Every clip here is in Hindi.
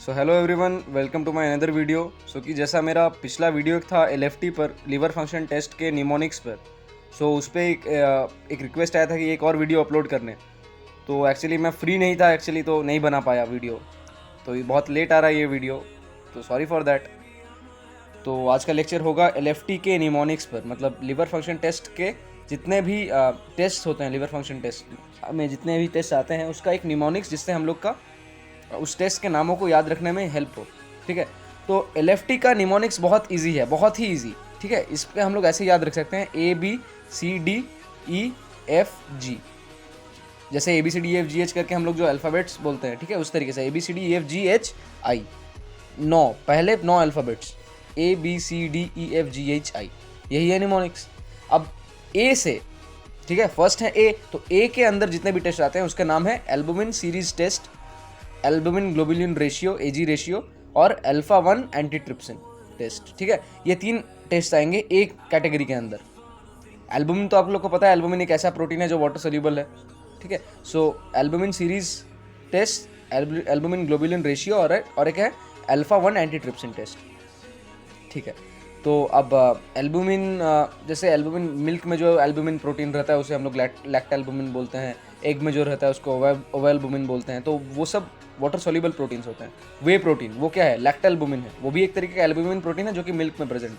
So hello everyone, welcome to my another video. कि जैसा मेरा पिछला वीडियो था एलएफटी पर, लीवर फंक्शन टेस्ट के निमोनिक्स पर, उस पर एक रिक्वेस्ट आया था कि एक और वीडियो अपलोड करने। तो एक्चुअली मैं फ्री नहीं था एक्चुअली, तो नहीं बना पाया वीडियो। तो ये बहुत लेट आ रहा है ये वीडियो, तो सॉरी फॉर दैट। तो आज का लेक्चर होगा एलएफटी के निमोनिक्स पर, मतलब लीवर फंक्शन टेस्ट के जितने भी टेस्ट होते हैं, लीवर फंक्शन टेस्ट में जितने भी टेस्ट आते हैं उसका एक निमोनिक्स, जिससे हम लोग का उस टेस्ट के नामों को याद रखने में हेल्प हो। ठीक है, तो एलएफटी का निमोनिक्स बहुत इजी है, बहुत ही इजी। ठीक है, इस पे हम लोग ऐसे याद रख सकते हैं ABCDEFG, जैसे ABCDEFGH करके हम लोग जो अल्फ़ाबेट्स बोलते हैं, ठीक है, उस तरीके से ABCDEFGHI, 9 पहले 9 अल्फ़ाबेट्स ABCDEFGHI, यही है निमोनिक्स। अब ए से, ठीक है, फर्स्ट है ए, तो ए के अंदर जितने भी टेस्ट आते हैं उसका नाम है albumin series test, albumin globulin ratio AG ratio, और अल्फा 1 एंटीट्रिप्सिन टेस्ट। ठीक है, ये 3 टेस्ट आएंगे एक कैटेगरी के अंदर। एल्बुमिन तो आप लोग को पता है, एल्बुमिन एक ऐसा प्रोटीन है जो वाटर सोल्यूबल है। ठीक है, so albumin series test, albumin globulin ratio, और एक है अल्फा 1 एंटीट्रिप्सिन टेस्ट। ठीक है, तो अब एल्बुमिन, जैसे एल्बुमिन मिल्क में जो एल्बुमिन प्रोटीन रहता है उसे हम लोग लैक्टोएल्बुमिन बोलते हैं। एग में जो रहता है उसको ओवेल्बुमिन बोलते हैं। तो वो सब वाटर सोल्यूबल प्रोटीन्स होते हैं। वे प्रोटीन वो क्या है, लैक्टोएल्बुमिन है, वो भी एक तरीके का एल्बुमिन प्रोटीन है जो कि मिल्क में प्रेजेंट है,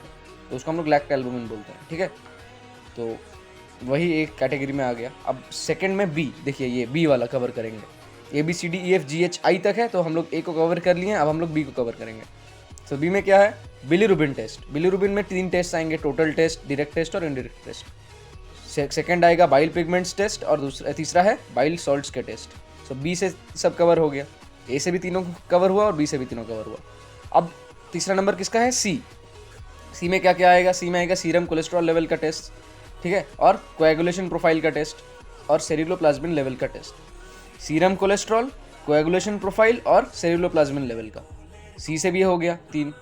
तो उसको हम लोग लैक्टोएल्बुमिन बोलते हैं। ठीक है, तो वही एक कैटेगरी में आ गया। अब सेकंड में बी, देखिए ये बी वाला कवर करेंगे। ABCDEFGHI तक है, तो हम लोग ए को कवर कर लिए, अब हम लोग बी को कवर करेंगे। तो बी में क्या है, बिलीरुबिन टेस्ट। बिलीरुबिन में 3 टेस्ट आएंगे, टोटल टेस्ट, डायरेक्ट टेस्ट और इनडायरेक्ट टेस्ट। सेकंड आएगा बाइल पिगमेंट्स टेस्ट, और तीसरा है बाइल सॉल्ट्स के टेस्ट। सो बी से सब कवर हो गया, ए से भी तीनों कवर हुआ और बी से भी तीनों कवर हुआ। अब तीसरा नंबर किसका है, सी। सी में क्या क्या आएगा, सी में आएगा सीरम कोलेस्ट्रॉल लेवल का टेस्ट, ठीक है, और कोएगुलेशन प्रोफाइल का टेस्ट, और सेरुलोप्लाज्मिन लेवल का test. Serum cholesterol, coagulation profile और सेरुलोप्लाज्मिन लेवल का। सी से भी हो गया 3।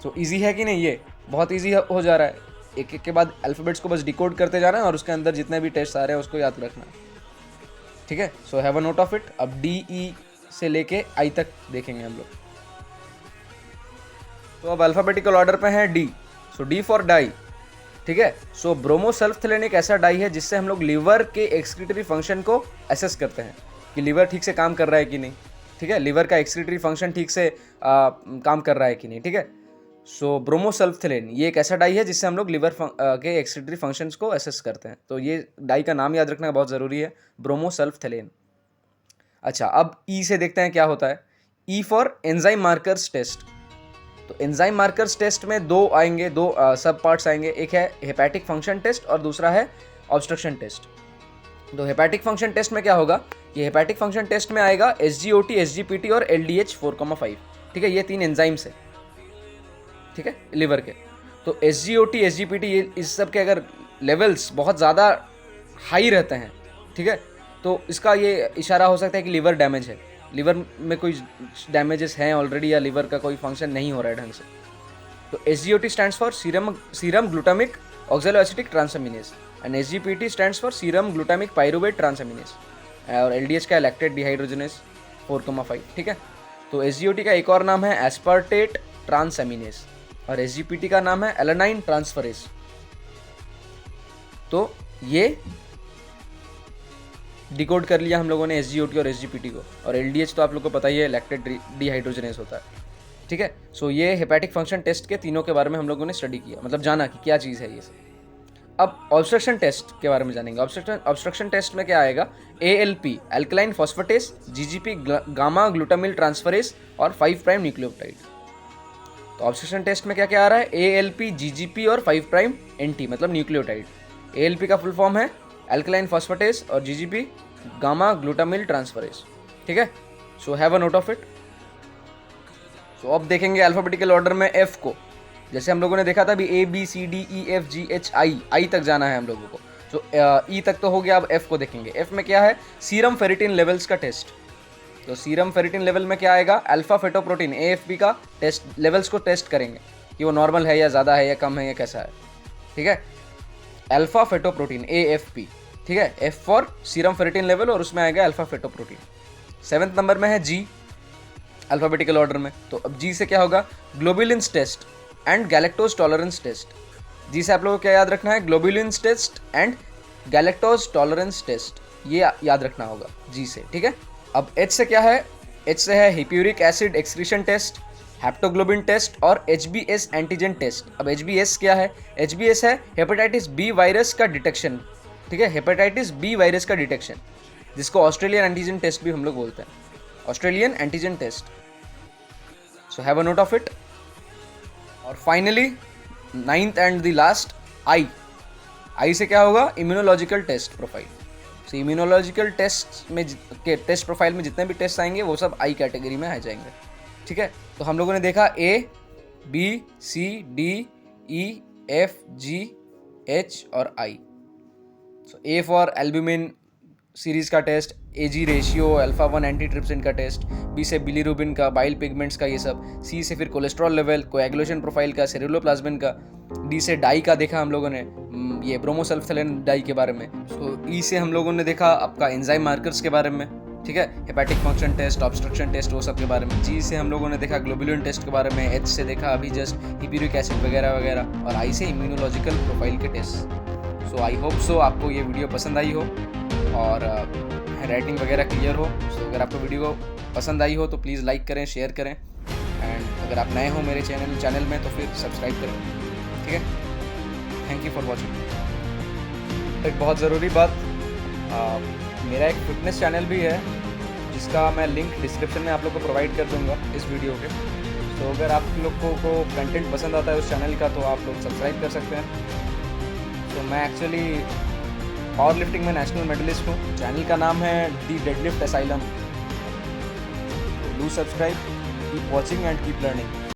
तो इजी है कि नहीं, ये बहुत इजी हो जा रहा है। एक एक के बाद अल्फ़ाबेट्स को बस डिकोड करते जाना है और उसके अंदर जितने भी टेस्ट आ रहे हैं उसको याद रखना है। ठीक है, so have a note of it. अब DE से लेके I तक देखेंगे हम लोग। तो अब अल्फ़ाबेटिकल ऑर्डर पे है D। So D for die. ठीक है, सो ब्रोमोसल्फथलेन एक ऐसा डाई है जिससे हम लोग लीवर के एक्सक्रीटरी फंक्शन को असेस करते हैं कि लीवर ठीक से काम कर रहा है कि नहीं। ठीक है, लीवर का एक्सक्रीटरी फंक्शन ठीक से काम कर रहा है कि नहीं। ठीक है, सो ब्रोमोसल्फथलेन ये एक ऐसा डाई है जिससे हम लोग लीवर के एक्सक्रीटरी फंक्शंस को असेस करते हैं। तो ये डाई का नाम याद रखना बहुत ज़रूरी है, ब्रोमोसल्फथलेन। अच्छा, अब ई से देखते हैं क्या होता है। E for enzyme markers test. तो एंजाइम मार्कर्स टेस्ट में दो आएंगे, दो सब पार्ट्स आएंगे। एक है हेपेटिक फंक्शन टेस्ट और दूसरा है ऑब्स्ट्रक्शन टेस्ट। तो हेपेटिक फंक्शन टेस्ट में क्या होगा, ये हेपेटिक फंक्शन टेस्ट में आएगा SGOT, SGPT और LDH4,5। ठीक है, ये 3 एंजाइम्स है, ठीक है, लिवर के। तो SGOT, SGPT, ये इस सब के अगर लेवल्स बहुत ज़्यादा हाई रहते हैं, ठीक है, तो इसका ये इशारा हो सकता है कि लीवर डैमेज है, लीवर में कोई डैमेजेस हैं ऑलरेडी, या लीवर का कोई फंक्शन नहीं हो रहा है ढंग से। तो SGOT stands for serum glutamic oxaloacetic transaminase, and SGPT stands for serum glutamic pyruvate transaminase, और LDH का लैक्टेट डिहाइड्रोजनेस 4,5। ठीक है, तो SGOT का एक और नाम है एस्पार्टेट ट्रांसएमिनेस, और SGPT का नाम है एलानाइन ट्रांसफरेस। तो ये डिकोड कर लिया हम लोगों ने SGOT और SGPT को, और LDH तो आप लोग को पता ही है, लैक्टेट डिहाइड्रोजनेस होता है। ठीक है, सो ये हेपेटिक फंक्शन टेस्ट के तीनों के बारे में हम लोगों ने स्टडी किया, मतलब जाना कि क्या चीज़ है ये सब। अब ऑब्स्ट्रक्शन टेस्ट के बारे में जानेंगे। ऑब्स्ट्रक्शन टेस्ट में क्या आएगा, ALP alkaline phosphatase, GGP gamma glutamyl transferase, और 5 प्राइम न्यूक्लियोटाइड। तो ऑब्स्ट्रक्शन टेस्ट में क्या क्या आ रहा है, ALP, GGP और 5 प्राइम NT मतलब न्यूक्लियोटाइड। ALP का फुल फॉर्म है अल्कलाइन फॉस्फेटेस, और GGP गामा ग्लूटामिल ट्रांसफरेस। ठीक है, so have a note of it. So अब देखेंगे अल्फाबेटिकल ऑर्डर में F को। जैसे हम लोगों ने देखा था अभी ABCDEFGHI, I तक जाना है हम लोगों को। तो E तक तो हो गया, अब F को देखेंगे। F में क्या है, सीरम फेरिटिन लेवल्स का टेस्ट। तो सीरम फेरिटिन लेवल में क्या आएगा, अल्फा फेटोप्रोटीन AFP का टेस्ट, लेवल्स को टेस्ट करेंगे कि वो नॉर्मल है या ज़्यादा है या कम है या कैसा है। ठीक है, अल्फा फेटोप्रोटीन AFP। ठीक है, F for serum ferritin level, और उसमें आएगा अल्फा फेटोप्रोटीन। 7th नंबर में है G। अल्फाबेटिकल ऑर्डर में। तो अब जी से क्या होगा, globulins test and galactose tolerance test. G से आप लोगों को क्या याद रखना है, globulins test and galactose tolerance test, ये याद रखना होगा जी से, ठीक है। अब एच से क्या है, एच से है hippuric acid excretion test, haptoglobin test और HbS एंटीजन टेस्ट। अब HbS क्या है, HbS है हेपेटाइटिस बी वायरस का डिटेक्शन, ठीक है, हेपेटाइटिस बी वायरस का डिटेक्शन, जिसको ऑस्ट्रेलियन एंटीजन टेस्ट भी हम लोग बोलते हैं, Australian antigen test. So have a note of it. और finally 9th and the last, I से क्या होगा, immunological test profile. So immunological test में के टेस्ट प्रोफाइल में जितने भी टेस्ट आएंगे वो सब आई कैटेगरी में आ जाएंगे, ठीक है। तो हम लोगों ने देखा A, B, C, D, E, F, G, H और I। So A for albumin series का test, AG ratio, alpha 1 antitrypsin का टेस्ट, B से बिलीरुबिन का, बाइल पिगमेंट्स का ये सब, C से फिर कोलेस्ट्रॉल लेवल, कोएगुलेशन प्रोफाइल का, सेरुलोप्लाज्मिन का, D से डाई का देखा हम लोगों ने, ये ब्रोमोसल्फथेलिन डाई के बारे में। सो E से हम लोगों ने देखा आपका एंजाइम मार्कर्स के बारे में, ठीक है, hepatic function test, obstruction test, वो सब के बारे में। जी से हम लोगों ने देखा ग्लोबुलिन टेस्ट के बारे में, एच से देखा अभी जस्ट हिप्यूरिक एसिड वगैरह वगैरह, और आई से इम्यूनोलॉजिकल प्रोफाइल के test. So I hope so आपको ये वीडियो पसंद आई हो और राइटिंग वगैरह क्लियर हो। सो अगर आपको वीडियो पसंद आई हो तो प्लीज़ लाइक करें, शेयर करें, एंड अगर आप नए हो मेरे चैनल में तो फिर सब्सक्राइब करें, ठीक है। Thank you for watching. एक बहुत ज़रूरी बात, मेरा एक फिटनेस चैनल भी है जिसका मैं लिंक डिस्क्रिप्शन में आप लोग को प्रोवाइड कर दूंगा इस वीडियो के। तो अगर आप लोगों को कंटेंट पसंद आता है उस चैनल का तो आप लोग सब्सक्राइब कर सकते हैं। तो मैं एक्चुअली पावर लिफ्टिंग में नेशनल मेडलिस्ट हूँ। चैनल का नाम है the deadlift asylum. Do subscribe, keep watching and keep learning.